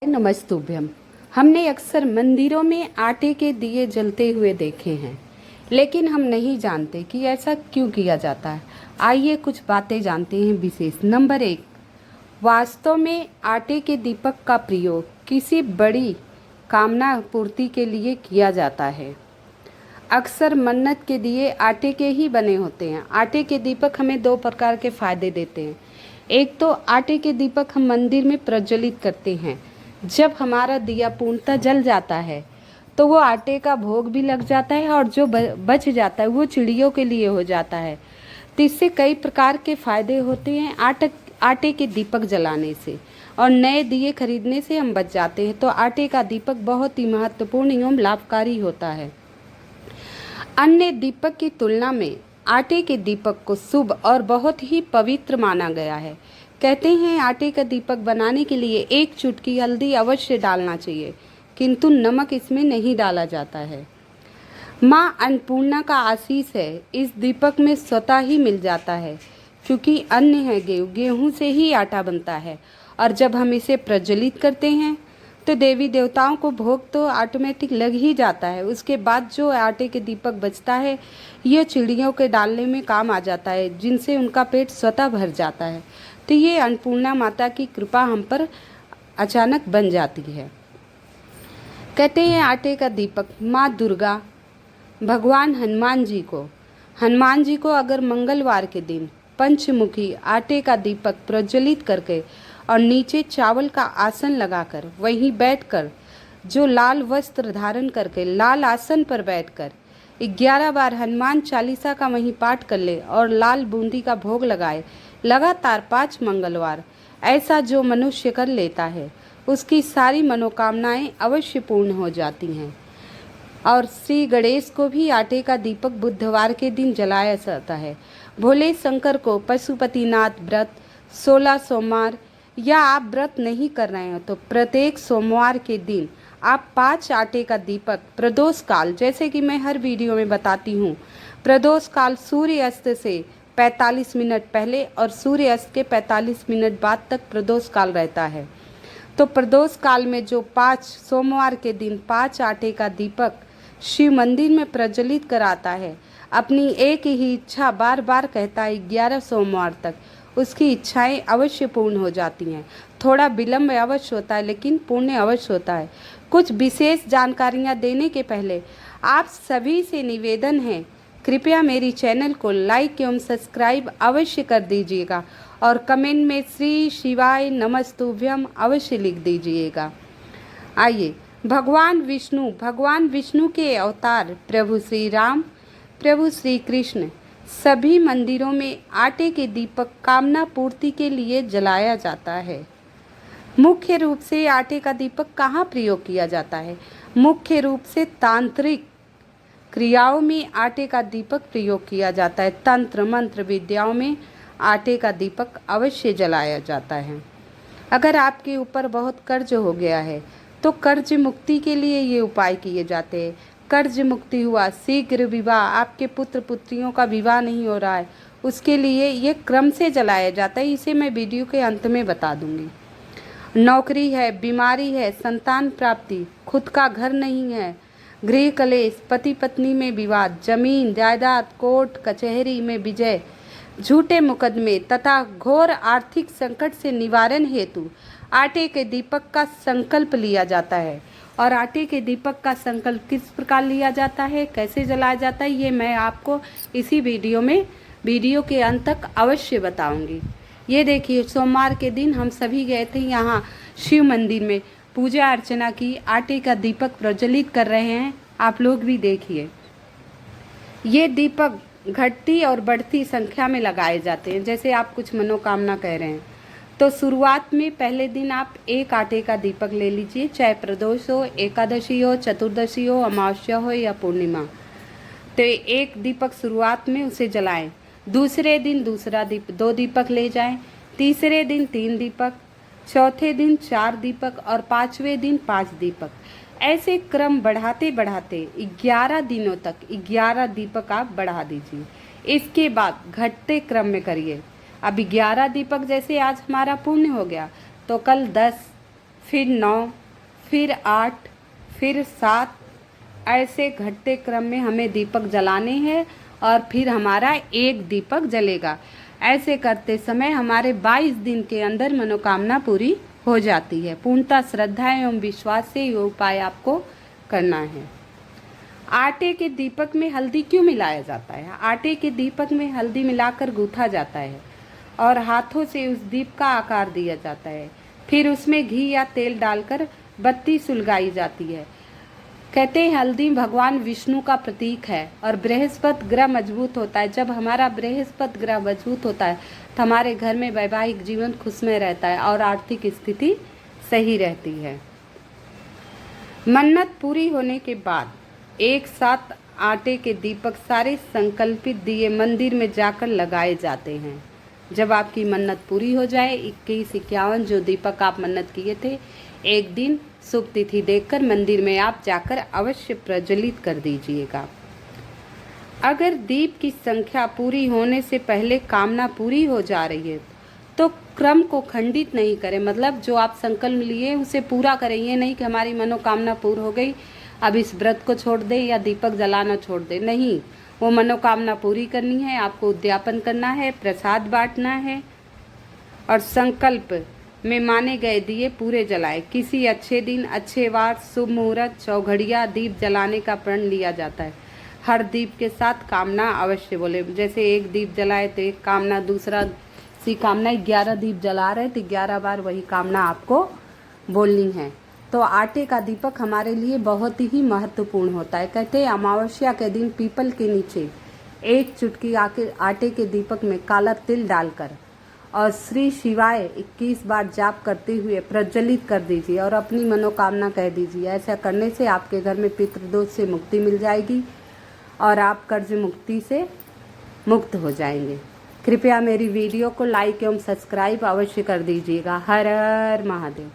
नमस्तुभ्यम। हमने अक्सर मंदिरों में आटे के दिए जलते हुए देखे हैं, लेकिन हम नहीं जानते कि ऐसा क्यों किया जाता है। आइए कुछ बातें जानते हैं विशेष। नंबर 1, वास्तव में आटे के दीपक का प्रयोग किसी बड़ी कामना पूर्ति के लिए किया जाता है। अक्सर मन्नत के दिए आटे के ही बने होते हैं। आटे के दीपक हमें 2 प्रकार के फायदे देते हैं। एक तो आटे के दीपक हम मंदिर में प्रज्वलित करते हैं। जब हमारा दिया पूर्णतः जल जाता है तो वो आटे का भोग भी लग जाता है और जो बच जाता है वो चिड़ियों के लिए हो जाता है। तो इससे कई प्रकार के फायदे होते हैं आटे के दीपक जलाने से, और नए दिए खरीदने से हम बच जाते हैं। तो आटे का दीपक बहुत ही महत्वपूर्ण एवं लाभकारी होता है। अन्य दीपक की तुलना में आटे के दीपक को शुभ और बहुत ही पवित्र माना गया है। कहते हैं आटे का दीपक बनाने के लिए 1 चुटकी हल्दी अवश्य डालना चाहिए, किंतु नमक इसमें नहीं डाला जाता है। माँ अन्नपूर्णा का आशीष है, इस दीपक में स्वतः ही मिल जाता है, क्योंकि अन्न है गेहूँ से ही आटा बनता है। और जब हम इसे प्रज्वलित करते हैं तो देवी देवताओं को भोग तो ऑटोमेटिक लग ही जाता है। उसके बाद जो आटे के दीपक बचता है ये चिड़ियों के डालने में काम आ जाता है, जिनसे उनका पेट स्वतः भर जाता है। तो ये अन्नपूर्णा माता की कृपा हम पर अचानक बन जाती है। कहते हैं आटे का दीपक माँ दुर्गा, भगवान हनुमान जी को अगर मंगलवार के दिन पंचमुखी आटे का दीपक प्रज्वलित करके और नीचे चावल का आसन लगाकर वहीं बैठकर जो लाल वस्त्र धारण करके लाल आसन पर बैठकर 11 बार हनुमान चालीसा का वहीं पाठ कर ले और लाल बूंदी का भोग लगाए लगातार 5 मंगलवार, ऐसा जो मनुष्य कर लेता है उसकी सारी मनोकामनाएं अवश्य पूर्ण हो जाती हैं। और श्री गणेश को भी आटे का दीपक बुधवार के दिन जलाया जाता है। भोले शंकर को पशुपतिनाथ व्रत 16 सोमवार, या आप व्रत नहीं कर रहे हो तो प्रत्येक सोमवार के दिन आप 5 आटे का दीपक प्रदोष काल, जैसे कि मैं हर वीडियो में बताती हूँ, प्रदोष काल सूर्य अस्त से 45 मिनट पहले और सूर्य अस्त के 45 मिनट बाद तक प्रदोष काल रहता है। तो प्रदोष काल में जो 5 सोमवार के दिन 5 आटे का दीपक शिव मंदिर में प्रज्वलित कराता है, अपनी एक ही इच्छा बार बार कहता है 11 सोमवार तक, उसकी इच्छाएं अवश्य पूर्ण हो जाती हैं। थोड़ा विलम्ब अवश्य होता है, लेकिन पुण्य अवश्य होता है। कुछ विशेष जानकारियां देने के पहले आप सभी से निवेदन है, कृपया मेरी चैनल को लाइक एवं सब्सक्राइब अवश्य कर दीजिएगा और कमेंट में श्री शिवाय नमस्तुभ्यम अवश्य लिख दीजिएगा। आइए, भगवान विष्णु के अवतार प्रभु श्री राम, प्रभु श्री कृष्ण, सभी मंदिरों में आटे के दीपक कामना पूर्ति के लिए जलाया जाता है। मुख्य रूप से आटे का दीपक कहाँ प्रयोग किया जाता है? मुख्य रूप से तांत्रिक क्रियाओं में आटे का दीपक प्रयोग किया जाता है। तंत्र मंत्र विद्याओं में आटे का दीपक अवश्य जलाया जाता है। अगर आपके ऊपर बहुत कर्ज हो गया है तो कर्ज मुक्ति के लिए ये उपाय किए जाते हैं। कर्ज मुक्ति हुआ, शीघ्र विवाह, आपके पुत्र पुत्रियों का विवाह नहीं हो रहा है, उसके लिए ये क्रम से जलाया जाता है। इसे मैं वीडियो के अंत में बता दूंगी। नौकरी है, बीमारी है, संतान प्राप्ति, खुद का घर नहीं है, गृह कलेश, पति पत्नी में विवाद, जमीन जायदाद, कोर्ट कचहरी में विजय, झूठे मुकदमे तथा घोर आर्थिक संकट से निवारण हेतु आटे के दीपक का संकल्प लिया जाता है। और आटे के दीपक का संकल्प किस प्रकार लिया जाता है, कैसे जलाया जाता है, ये मैं आपको इसी वीडियो के अंत तक अवश्य बताऊंगी। ये देखिए, सोमवार के दिन हम सभी गए थे यहाँ शिव मंदिर में, पूजा अर्चना की, आटे का दीपक प्रज्वलित कर रहे हैं। आप लोग भी देखिए, ये दीपक घटती और बढ़ती संख्या में लगाए जाते हैं। जैसे आप कुछ मनोकामना कह रहे हैं तो शुरुआत में पहले दिन आप 1 आटे का दीपक ले लीजिए, चाहे प्रदोष हो, एकादशी हो, चतुर्दशी हो, अमावस्या हो या पूर्णिमा। तो 1 दीपक शुरुआत में उसे जलाएं। दूसरे दिन दूसरा 2 दीपक ले जाएं। तीसरे दिन 3 दीपक, चौथे दिन 4 दीपक और 5वें दिन 5 दीपक। ऐसे क्रम बढ़ाते बढ़ाते 11 दिनों तक 11 दीपक आप बढ़ा दीजिए। इसके बाद घटते क्रम में करिए। अब 11 दीपक जैसे आज हमारा पूर्ण हो गया तो कल 10, फिर 9, फिर 8, फिर 7, ऐसे घटते क्रम में हमें दीपक जलाने हैं और फिर हमारा एक दीपक जलेगा। ऐसे करते समय हमारे 22 दिन के अंदर मनोकामना पूरी हो जाती है। पूर्णतः श्रद्धा एवं विश्वास से ये उपाय आपको करना है। आटे के दीपक में हल्दी क्यों मिलाया जाता है? आटे के दीपक में हल्दी मिलाकर गूंथा जाता है और हाथों से उस दीप का आकार दिया जाता है। फिर उसमें घी या तेल डालकर बत्ती सुलगाई जाती है। कहते हैं हल्दी भगवान विष्णु का प्रतीक है और बृहस्पति ग्रह मजबूत होता है। जब हमारा बृहस्पति ग्रह मजबूत होता है तो हमारे घर में वैवाहिक जीवन खुशमय रहता है और आर्थिक स्थिति सही रहती है। मन्नत पूरी होने के बाद एक साथ आटे के दीपक सारे संकल्पित दिए मंदिर में जाकर लगाए जाते हैं। जब आपकी मन्नत पूरी हो जाए 21-51 जो दीपक आप मन्नत किए थे, एक दिन शुभ तिथि देखकर मंदिर में आप जाकर अवश्य प्रज्वलित कर दीजिएगा। अगर दीप की संख्या पूरी होने से पहले कामना पूरी हो जा रही है तो क्रम को खंडित नहीं करें, मतलब जो आप संकल्प लिए उसे पूरा करें। ये नहीं कि हमारी मनोकामना पूरी हो गई अब इस व्रत को छोड़ दें या दीपक जलाना छोड़ दें, नहीं, वो मनोकामना पूरी करनी है। आपको उद्यापन करना है, प्रसाद बांटना है और संकल्प में माने गए दिए पूरे जलाए। किसी अच्छे दिन, अच्छे वार, शुभ मुहूर्त, चौघड़िया दीप जलाने का प्रण लिया जाता है। हर दीप के साथ कामना अवश्य बोले। जैसे एक दीप जलाए तो एक कामना, दूसरा सी कामना, 11 दीप जला रहे तो 11 बार वही कामना आपको बोलनी है। तो आटे का दीपक हमारे लिए बहुत ही महत्वपूर्ण होता है। कहते हैं अमावस्या के दिन पीपल के नीचे एक चुटकी आटे के दीपक में काला तिल डालकर और श्री शिवाय 21 बार जाप करते हुए प्रज्वलित कर दीजिए और अपनी मनोकामना कह दीजिए। ऐसा करने से आपके घर में पितृदोष से मुक्ति मिल जाएगी और आप कर्ज मुक्ति से मुक्त हो जाएंगे। कृपया मेरी वीडियो को लाइक एवं सब्सक्राइब अवश्य कर दीजिएगा। हर हर महादेव।